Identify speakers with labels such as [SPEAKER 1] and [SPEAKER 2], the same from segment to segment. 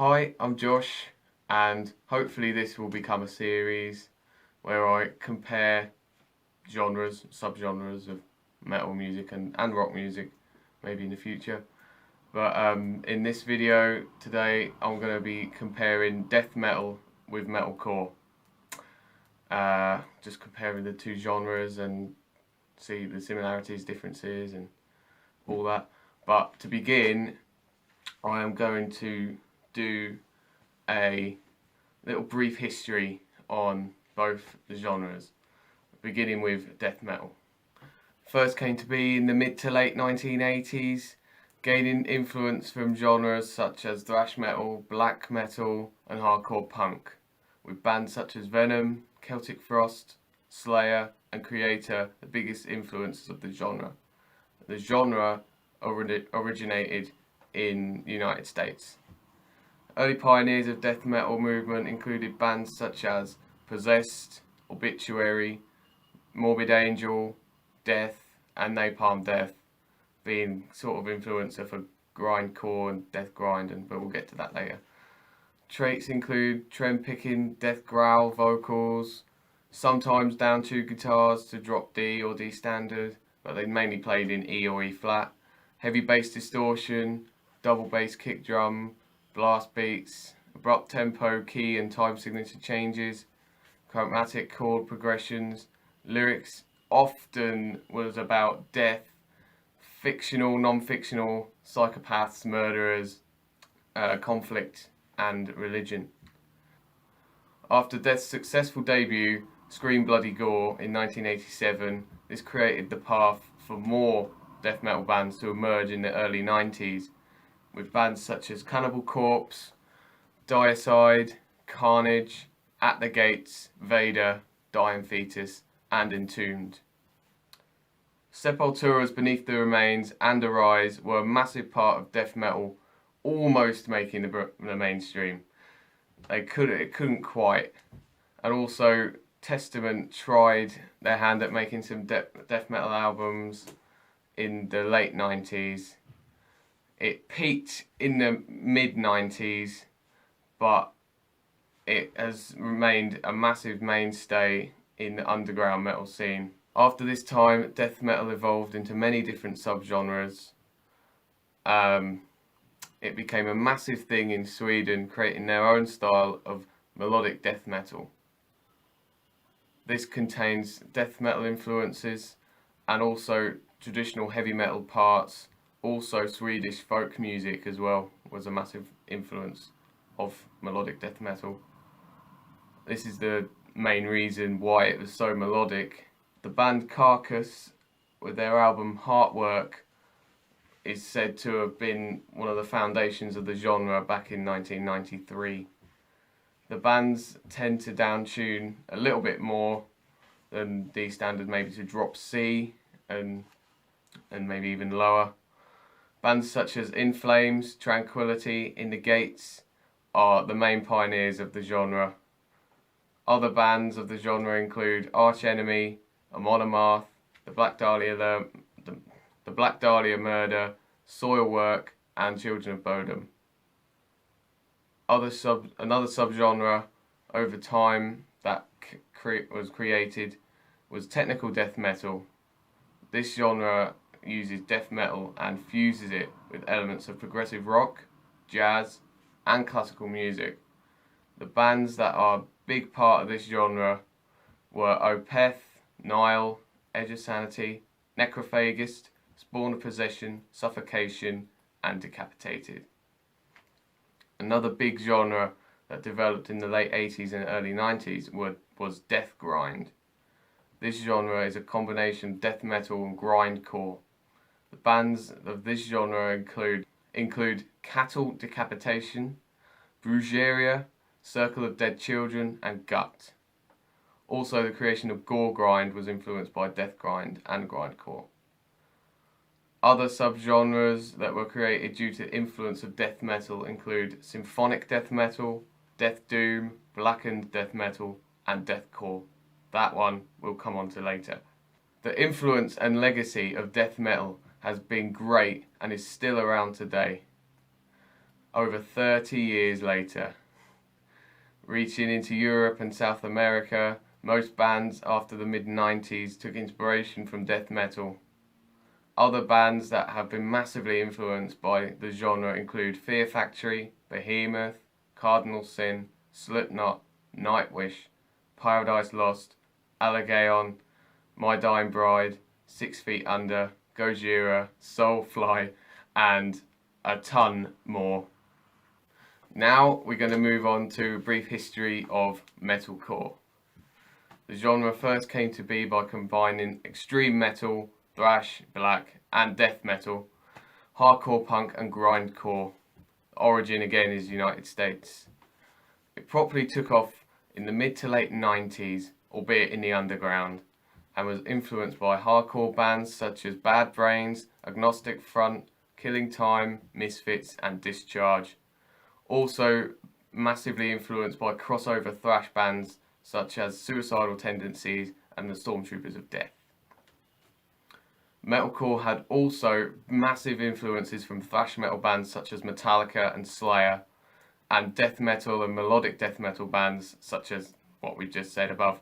[SPEAKER 1] Hi, I'm Josh, and hopefully this will become a series where I compare genres, subgenres of metal music and rock music, maybe in the future. But in this video today, I'm going to be comparing death metal with metalcore. Just comparing the two genres and see the similarities, differences, and all that. But to begin, I am going to do a little brief history on both the genres, beginning with death metal. First came to be in the mid to late 1980s, gaining influence from genres such as thrash metal, black metal, and hardcore punk, with bands such as Venom, Celtic Frost, Slayer, and Creator the biggest influences of the genre. The genre originated in the United States. Early pioneers of death metal movement included bands such as Possessed, Obituary, Morbid Angel, Death, and Napalm Death, being sort of influencer for grindcore and death grind, but we'll get to that later. Traits include trend picking, death growl vocals, sometimes down two guitars to drop D or D standard, but they mainly played in E or E flat, heavy bass distortion, double bass kick drum, blast beats, abrupt tempo, key and time signature changes, chromatic chord progressions. Lyrics often was about death, fictional, non-fictional, psychopaths, murderers, conflict and religion. After Death's successful debut, Scream Bloody Gore, in 1987, this created the path for more death metal bands to emerge in the early 90s, with bands such as Cannibal Corpse, Diocide, Carnage, At the Gates, Vader, Dying Fetus, and Entombed. Sepultura's Beneath the Remains and Arise were a massive part of death metal, almost making the mainstream. It couldn't quite. And also, Testament tried their hand at making some death metal albums in the late 90s. It peaked in the mid-90s, but it has remained a massive mainstay in the underground metal scene. After this time, death metal evolved into many different subgenres. It became a massive thing in Sweden, creating their own style of melodic death metal. This contains death metal influences and also traditional heavy metal parts. Also, Swedish folk music as well was a massive influence of melodic death metal. This is the main reason why it was so melodic. The band Carcass, with their album Heartwork, is said to have been one of the foundations of the genre back in 1993. The bands tend to downtune a little bit more than D standard, maybe to drop C and maybe even lower. Bands such as In Flames, Tranquility, In the Gates are the main pioneers of the genre. Other bands of the genre include Arch Enemy, Amon Amarth, the Black Dahlia Murder, Soilwork, and Children of Bodom. Another subgenre over time that was created was technical death metal. This genre uses death metal and fuses it with elements of progressive rock, jazz, and classical music. The bands that are a big part of this genre were Opeth, Nile, Edge of Sanity, Necrophagist, Spawn of Possession, Suffocation, and Decapitated. Another big genre that developed in the late 80s and early 90s was death grind. This genre is a combination of death metal and grindcore. The bands of this genre include Cattle Decapitation, Brujeria, Circle of Dead Children, and Gut. Also, the creation of gore grind was influenced by death grind and grindcore. Other subgenres that were created due to influence of death metal include symphonic death metal, death doom, blackened death metal, and deathcore. That one we'll come on to later. The influence and legacy of death metal has been great and is still around today. over 30 years later. Reaching into Europe and South America, most bands after the mid-90s took inspiration from death metal. Other bands that have been massively influenced by the genre include Fear Factory, Behemoth, Cardinal Sin, Slipknot, Nightwish, Paradise Lost, Allegaeon, My Dying Bride, 6 Feet Under, Gojira, Soulfly, and a ton more. Now we're going to move on to a brief history of metalcore. The genre first came to be by combining extreme metal, thrash, black, and death metal, hardcore punk and grindcore. Origin again is United States. It properly took off in the mid to late 90s, albeit in the underground, and was influenced by hardcore bands such as Bad Brains, Agnostic Front, Killing Time, Misfits, and Discharge. Also massively influenced by crossover thrash bands such as Suicidal Tendencies and the Stormtroopers of Death. Metalcore had also massive influences from thrash metal bands such as Metallica and Slayer, and death metal and melodic death metal bands such as what we just said above.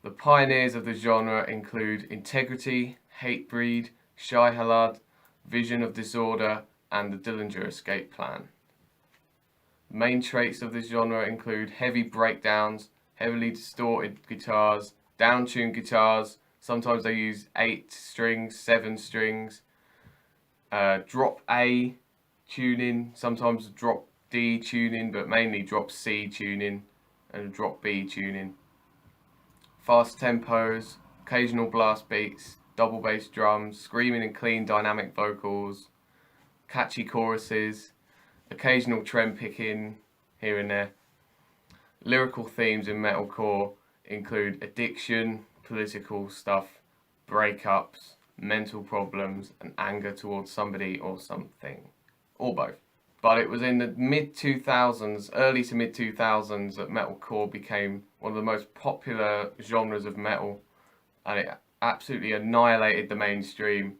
[SPEAKER 1] The pioneers of the genre include Integrity, Hatebreed, Shai Halad, Vision of Disorder, and the Dillinger Escape Plan. The main traits of this genre include heavy breakdowns, heavily distorted guitars, down-tuned guitars, sometimes they use 8 strings, 7 strings, drop A tuning, sometimes drop D tuning, but mainly drop C tuning and drop B tuning. Fast tempos, occasional blast beats, double bass drums, screaming and clean dynamic vocals, catchy choruses, occasional trend picking here and there. Lyrical themes in metalcore include addiction, political stuff, breakups, mental problems, and anger towards somebody or something, or both. But it was in the mid-2000s, early to mid-2000s, that metalcore became one of the most popular genres of metal, and it absolutely annihilated the mainstream,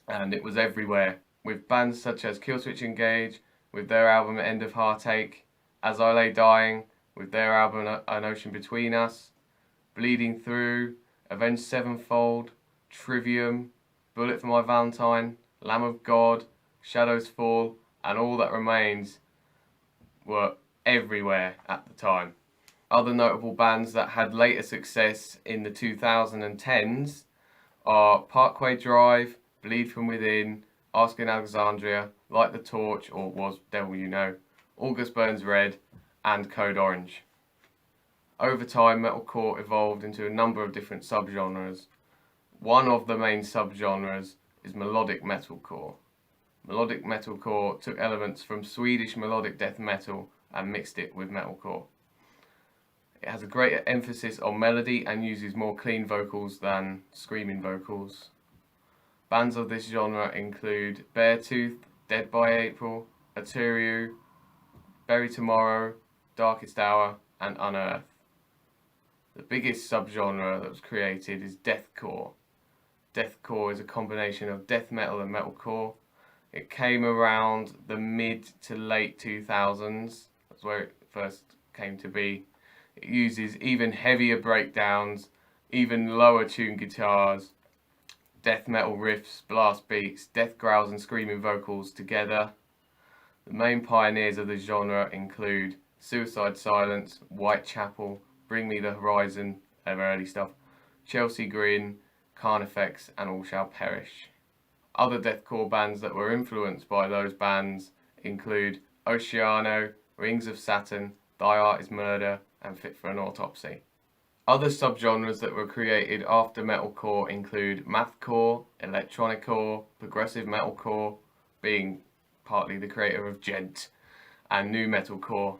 [SPEAKER 1] and it was everywhere, with bands such as Killswitch Engage, with their album End of Heartache, As I Lay Dying, with their album An Ocean Between Us, Bleeding Through, Avenged Sevenfold, Trivium, Bullet for My Valentine, Lamb of God, Shadows Fall, and All That Remains were everywhere at the time. Other notable bands that had later success in the 2010s are Parkway Drive, Bleed From Within, Asking Alexandria, Light the Torch, or Was Devil You Know, August Burns Red, and Code Orange. Over time, metalcore evolved into a number of different subgenres. One of the main subgenres is melodic metalcore. Melodic metalcore took elements from Swedish melodic death metal and mixed it with metalcore. It has a greater emphasis on melody and uses more clean vocals than screaming vocals. Bands of this genre include Beartooth, Dead by April, Aturiu, Bury Tomorrow, Darkest Hour, and Unearth. The biggest subgenre that was created is deathcore. Deathcore is a combination of death metal and metalcore. It came around the mid to late 2000s. That's where it first came to be. It uses even heavier breakdowns, even lower tuned guitars, death metal riffs, blast beats, death growls and screaming vocals together. The main pioneers of the genre include Suicide Silence, Whitechapel, Bring Me the Horizon, their early stuff, Chelsea Grin, Carnifex, and All Shall Perish. Other deathcore bands that were influenced by those bands include Oceano, Rings of Saturn, Thy Art Is Murder, and Fit for an Autopsy. Other subgenres that were created after metalcore include mathcore, electroniccore, progressive metalcore, being partly the creator of Gent, and nu metalcore.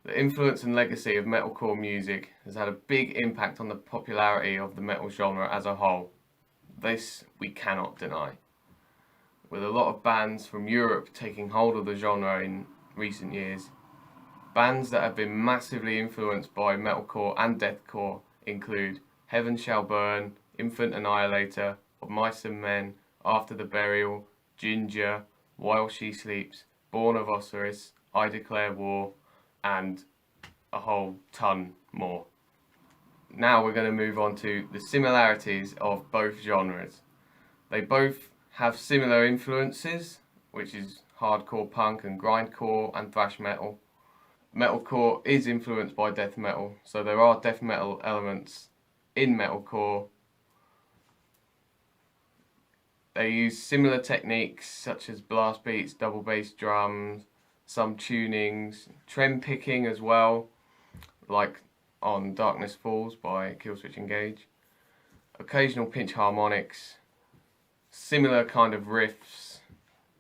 [SPEAKER 1] The influence and legacy of metalcore music has had a big impact on the popularity of the metal genre as a whole. This we cannot deny. With a lot of bands from Europe taking hold of the genre in recent years, bands that have been massively influenced by metalcore and deathcore include Heaven Shall Burn, Infant Annihilator, Of Mice and Men, After the Burial, Ginger, While She Sleeps, Born of Osiris, I Declare War, and a whole ton more. Now we're going to move on to the similarities of both genres. They both have similar influences, which is hardcore punk and grindcore and thrash metal. Metalcore is influenced by death metal, so there are death metal elements in metalcore. They use similar techniques such as blast beats, double bass drums, some tunings, trem picking as well, like on Darkness Falls by Killswitch Engage, occasional pinch harmonics, similar kind of riffs,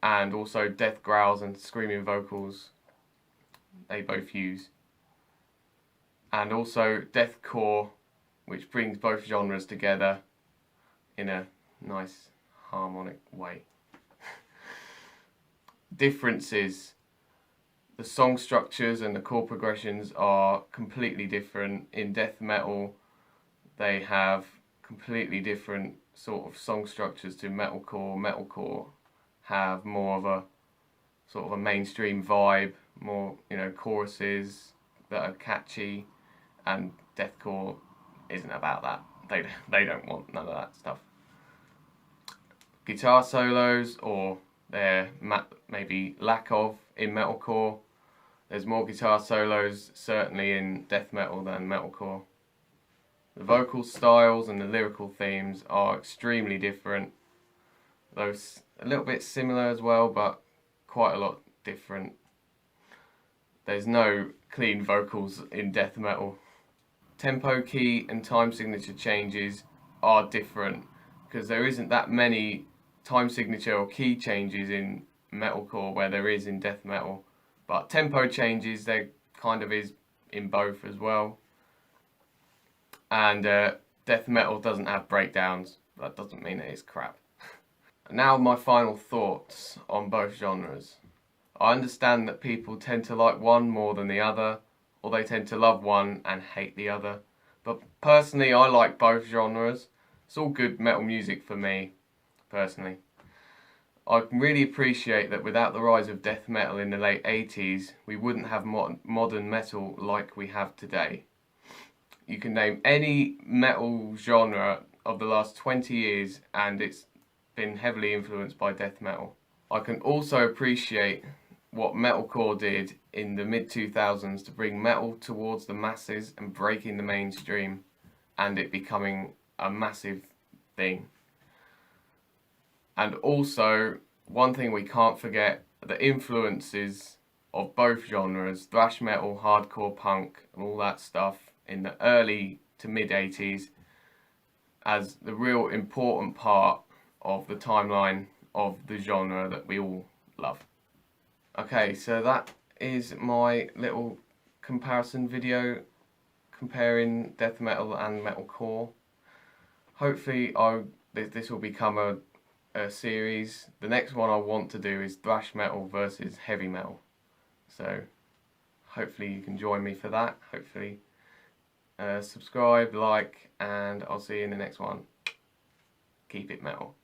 [SPEAKER 1] and also death growls and screaming vocals they both use. And also deathcore, which brings both genres together in a nice harmonic way. Differences. The song structures and the chord progressions are completely different. In death metal, they have completely different sort of song structures to metalcore. Metalcore have more of a sort of a mainstream vibe, more, you know, choruses that are catchy, and deathcore isn't about that. They don't want none of that stuff. Guitar solos, or their maybe lack of in metalcore. There's more guitar solos certainly in death metal than metalcore. The vocal styles and the lyrical themes are extremely different. Those a little bit similar as well, but quite a lot different. There's no clean vocals in death metal. Tempo, key and time signature changes are different because there isn't that many time signature or key changes in metalcore where there is in death metal, but tempo changes there kind of is in both as well. And death metal doesn't have breakdowns. That doesn't mean it is crap. Now my final thoughts on both genres. I understand that people tend to like one more than the other, or they tend to love one and hate the other. But personally, I like both genres. It's all good metal music for me, personally. I really appreciate that without the rise of death metal in the late 80s, we wouldn't have modern metal like we have today. You can name any metal genre of the last 20 years and it's been heavily influenced by death metal. I can also appreciate what metalcore did in the mid-2000s to bring metal towards the masses and breaking the mainstream, and it becoming a massive thing. And also, one thing we can't forget, the influences of both genres, thrash metal, hardcore punk and all that stuff in the early to mid-80s as the real important part of the timeline of the genre that we all love. Okay, so that is my little comparison video comparing death metal and metalcore. Hopefully this will become a series. The next one I want to do is thrash metal versus heavy metal. So hopefully you can join me for that. Hopefully subscribe, like, and I'll see you in the next one. Keep it metal.